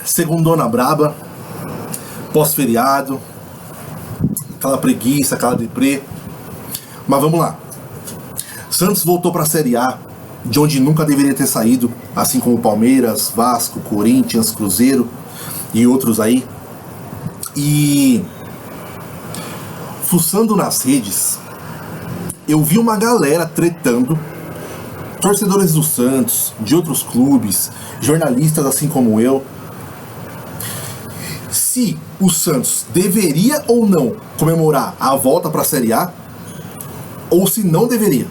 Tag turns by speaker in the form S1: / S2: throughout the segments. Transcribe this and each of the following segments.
S1: Segundona braba, pós-feriado, aquela preguiça, aquela deprê. Mas vamos lá. Santos voltou para a Série A, de onde nunca deveria ter saído, assim como Palmeiras, Vasco, Corinthians, Cruzeiro e outros aí. E fuçando nas redes, eu vi uma galera tretando, torcedores do Santos, de outros clubes, jornalistas assim como eu, se o Santos deveria ou não comemorar a volta para a Série A, ou se não deveria.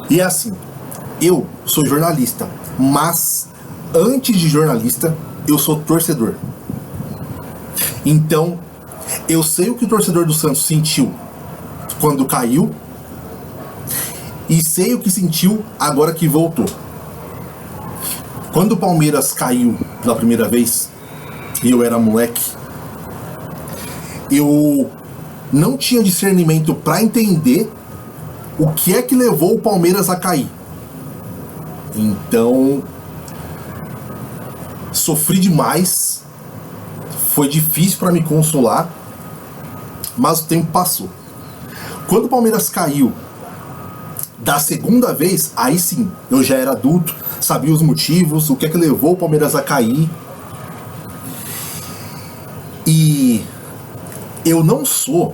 S1: E é assim, eu sou jornalista, mas antes de jornalista, eu sou torcedor. Então, eu sei o que o torcedor do Santos sentiu quando caiu e sei o que sentiu agora que voltou. Quando o Palmeiras caiu pela primeira vez, eu era moleque, eu não tinha discernimento para entender o que é que levou o Palmeiras a cair. Então, sofri demais, foi difícil para me consolar, mas o tempo passou. Quando o Palmeiras caiu da segunda vez, aí sim, eu já era adulto, sabia os motivos, o que é que levou o Palmeiras a cair. E eu não sou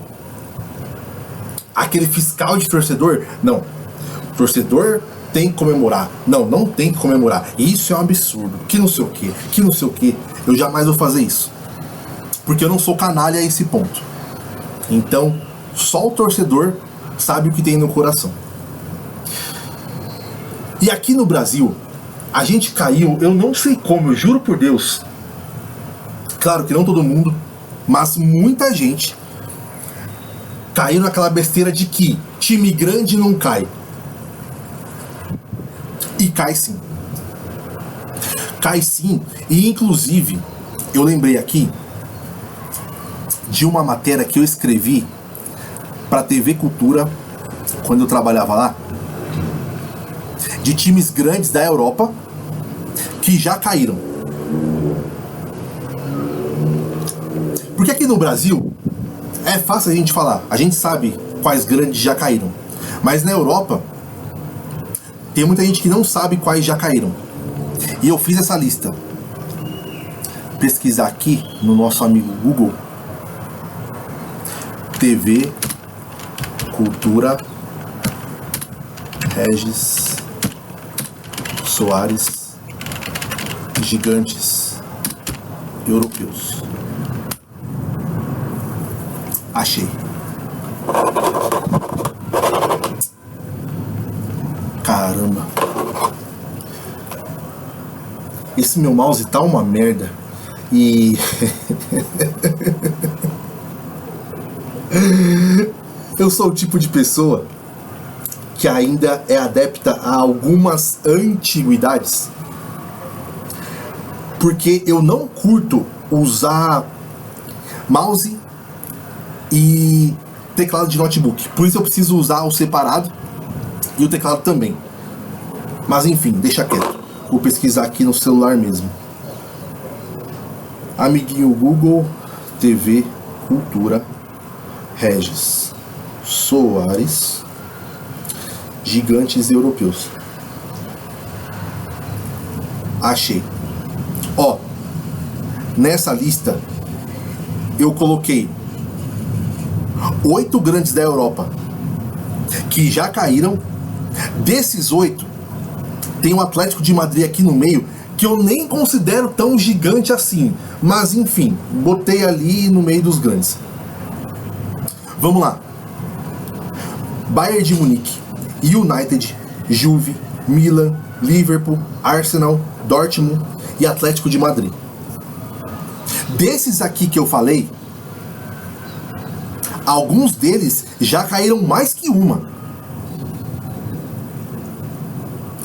S1: aquele fiscal de torcedor. Não, torcedor tem que comemorar. Não tem que comemorar. Isso é um absurdo. Que não sei o que. Eu jamais vou fazer isso. Porque eu não sou canalha a esse ponto. Então, só o torcedor sabe o que tem no coração. E aqui no Brasil, a gente caiu, eu não sei como, eu juro por Deus. Claro que não todo mundo, mas muita gente caiu naquela besteira de que time grande não cai. E cai sim. Cai sim. E inclusive, eu lembrei aqui de uma matéria que eu escrevi para TV Cultura quando eu trabalhava lá, de times grandes da Europa que já caíram. Porque aqui no Brasil é fácil a gente falar, a gente sabe quais grandes já caíram, mas na Europa tem muita gente que não sabe quais já caíram. E eu fiz essa lista. Pesquisar aqui no nosso amigo Google, TV Cultura Regis Soares Gigantes Europeus. Achei. Caramba. Esse meu mouse tá uma merda. E eu sou o tipo de pessoa que ainda é adepta a algumas antiguidades, porque eu não curto usar mouse e teclado de notebook. Por isso eu preciso usar o separado e o teclado também. Mas enfim, deixa quieto. Vou pesquisar aqui no celular mesmo. Amiguinho Google, TV Cultura Regis Soares Gigantes Europeus. Achei. Ó, nessa lista eu coloquei 8 grandes da Europa que já caíram. Desses 8, tem o Atlético de Madrid aqui no meio, que eu nem considero tão gigante assim, mas enfim, botei ali no meio dos grandes. Vamos lá. Bayern de Munique, United, Juve, Milan, Liverpool, Arsenal, Dortmund e Atlético de Madrid. Desses aqui que eu falei, alguns deles já caíram mais que uma.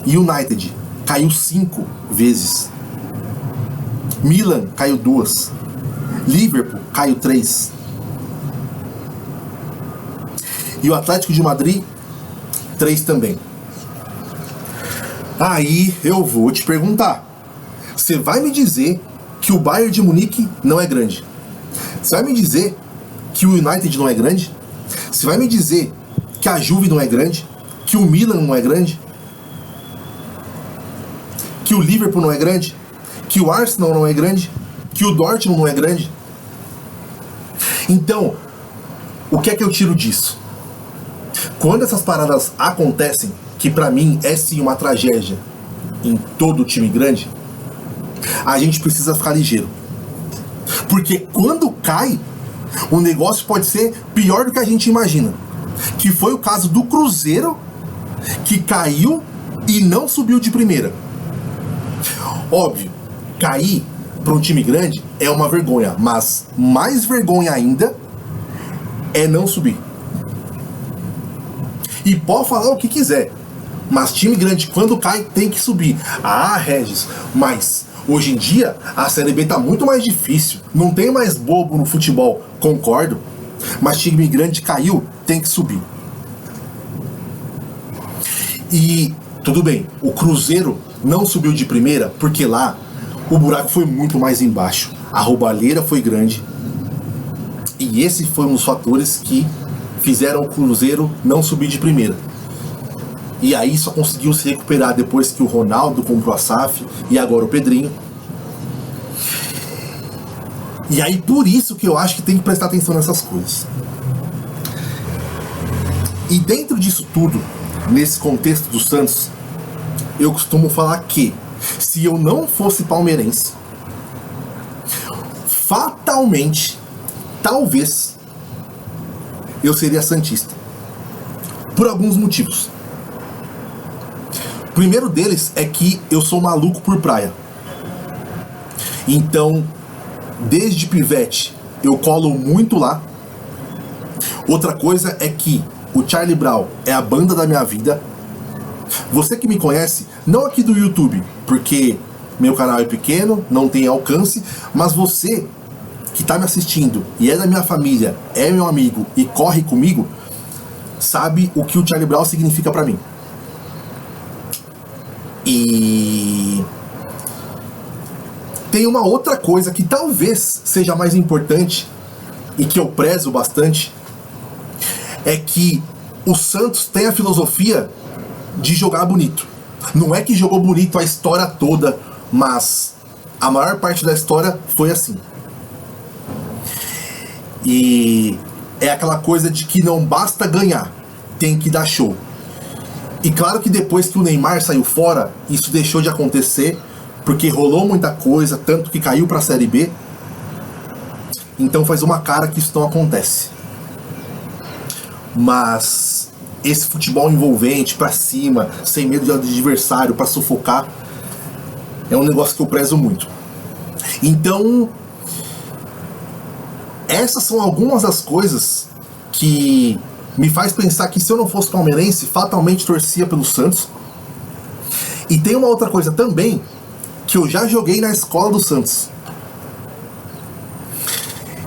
S1: United caiu 5 vezes. Milan caiu 2. Liverpool caiu 3. E o Atlético de Madrid, 3 também. Aí eu vou te perguntar, você vai me dizer que o Bayern de Munique não é grande? Você vai me dizer que o United não é grande? Você vai me dizer que a Juve não é grande? Que o Milan não é grande? Que o Liverpool não é grande? Que o Arsenal não é grande? Que o Dortmund não é grande? Então, o que é que eu tiro disso? Quando essas paradas acontecem, que pra mim é sim uma tragédia em todo time grande, a gente precisa ficar ligeiro. Porque quando cai, o negócio pode ser pior do que a gente imagina. Que foi o caso do Cruzeiro, que caiu e não subiu de primeira. Óbvio, cair para um time grande é uma vergonha, mas mais vergonha ainda é não subir. E pode falar o que quiser, mas time grande quando cai tem que subir. Ah, Regis, mas hoje em dia a Série B tá muito mais difícil, não tem mais bobo no futebol, concordo, mas time grande caiu, tem que subir. E tudo bem, o Cruzeiro não subiu de primeira porque lá o buraco foi muito mais embaixo, a roubalheira foi grande, e esse foi um dos fatores que fizeram o Cruzeiro não subir de primeira. E aí só conseguiu se recuperar depois que o Ronaldo comprou a SAF e agora o Pedrinho. E aí por isso que eu acho que tem que prestar atenção nessas coisas. E dentro disso tudo, nesse contexto do Santos, eu costumo falar que se eu não fosse palmeirense, fatalmente, talvez, eu seria santista. Por alguns motivos. O primeiro deles é que eu sou maluco por praia. Então, desde pivete, eu colo muito lá. Outra coisa é que o Charlie Brown é a banda da minha vida. Você que me conhece, não aqui do YouTube, porque meu canal é pequeno, não tem alcance, mas você que tá me assistindo e é da minha família, é meu amigo e corre comigo, sabe o que o Charlie Brown significa pra mim. E tem uma outra coisa que talvez seja mais importante e que eu prezo bastante, é que o Santos tem a filosofia de jogar bonito. Não é que jogou bonito a história toda, mas a maior parte da história foi assim. E é aquela coisa de que não basta ganhar, tem que dar show. E claro que depois que o Neymar saiu fora, isso deixou de acontecer, porque rolou muita coisa, tanto que caiu para a Série B. Então faz uma cara que isso não acontece. Mas esse futebol envolvente, pra cima, sem medo de adversário, pra sufocar, é um negócio que eu prezo muito. Então, essas são algumas das coisas que me faz pensar que se eu não fosse palmeirense, fatalmente torcia pelo Santos. E tem uma outra coisa também, que eu já joguei na escola do Santos.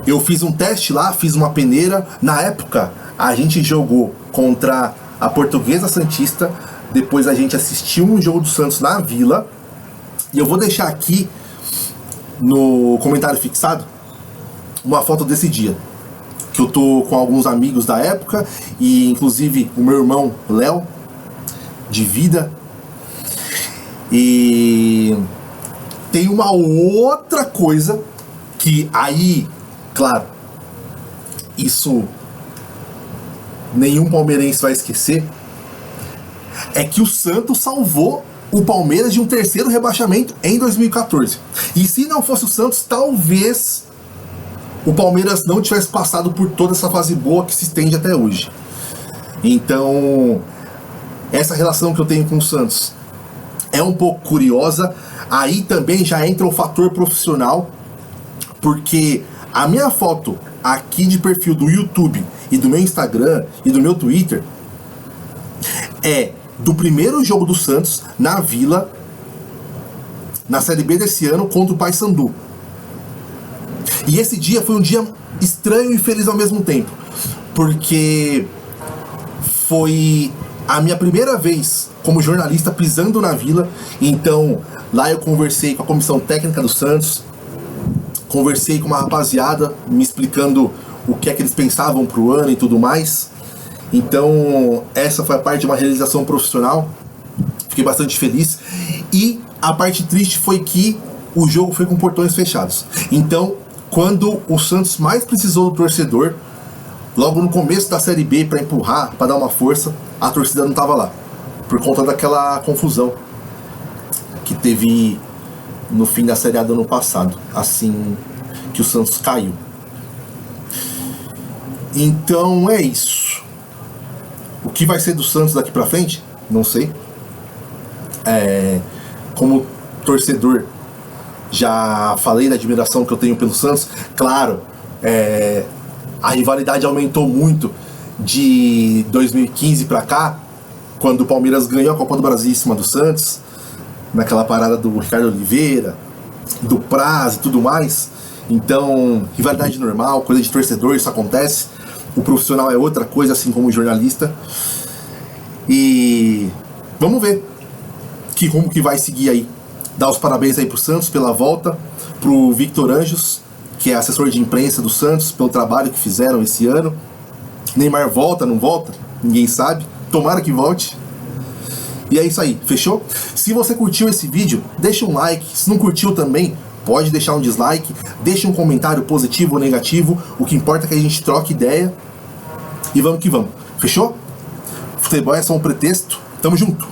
S1: Eu fiz um teste lá, fiz uma peneira. Na época, a gente jogou contra a Portuguesa Santista. Depois a gente assistiu um jogo do Santos na Vila. E eu vou deixar aqui no comentário fixado uma foto desse dia, que eu tô com alguns amigos da época, e inclusive o meu irmão Léo, de vida. E tem uma outra coisa que aí, claro, isso nenhum palmeirense vai esquecer, é que o Santos salvou o Palmeiras de um terceiro rebaixamento em 2014. E se não fosse o Santos, talvez o Palmeiras não tivesse passado por toda essa fase boa que se estende até hoje. Então, essa relação que eu tenho com o Santos é um pouco curiosa. Aí também já entra o fator profissional, porque a minha foto aqui de perfil do YouTube e do meu Instagram e do meu Twitter é do primeiro jogo do Santos na Vila, na Série B desse ano, contra o Paysandu. E esse dia foi um dia estranho e feliz ao mesmo tempo, porque foi a minha primeira vez como jornalista pisando na Vila. Então lá eu conversei com a comissão técnica do Santos, conversei com uma rapaziada me explicando o que é que eles pensavam pro ano e tudo mais. Então essa foi a parte de uma realização profissional, fiquei bastante feliz. E a parte triste foi que o jogo foi com portões fechados. Então quando o Santos mais precisou do torcedor, logo no começo da Série B, para empurrar, para dar uma força, a torcida não estava lá, por conta daquela confusão que teve no fim da Série A do ano passado, assim que o Santos caiu. Então é isso. O que vai ser do Santos daqui para frente? Não sei. Como torcedor, já falei da admiração que eu tenho pelo Santos. Claro, a rivalidade aumentou muito de 2015 para cá, quando o Palmeiras ganhou a Copa do Brasil em cima do Santos, naquela parada do Ricardo Oliveira, do Praz e tudo mais. Então, rivalidade normal, coisa de torcedor, isso acontece. O profissional é outra coisa, assim como o jornalista. E vamos ver que rumo que vai seguir aí. Dar os parabéns aí pro Santos pela volta, pro Victor Anjos, que é assessor de imprensa do Santos, pelo trabalho que fizeram esse ano. Neymar volta, não volta? Ninguém sabe. Tomara que volte. E é isso aí, fechou? Se você curtiu esse vídeo, deixa um like. Se não curtiu também, pode deixar um dislike. Deixa um comentário positivo ou negativo. O que importa é que a gente troque ideia. E vamos que vamos. Fechou? Futebol é só um pretexto. Tamo junto.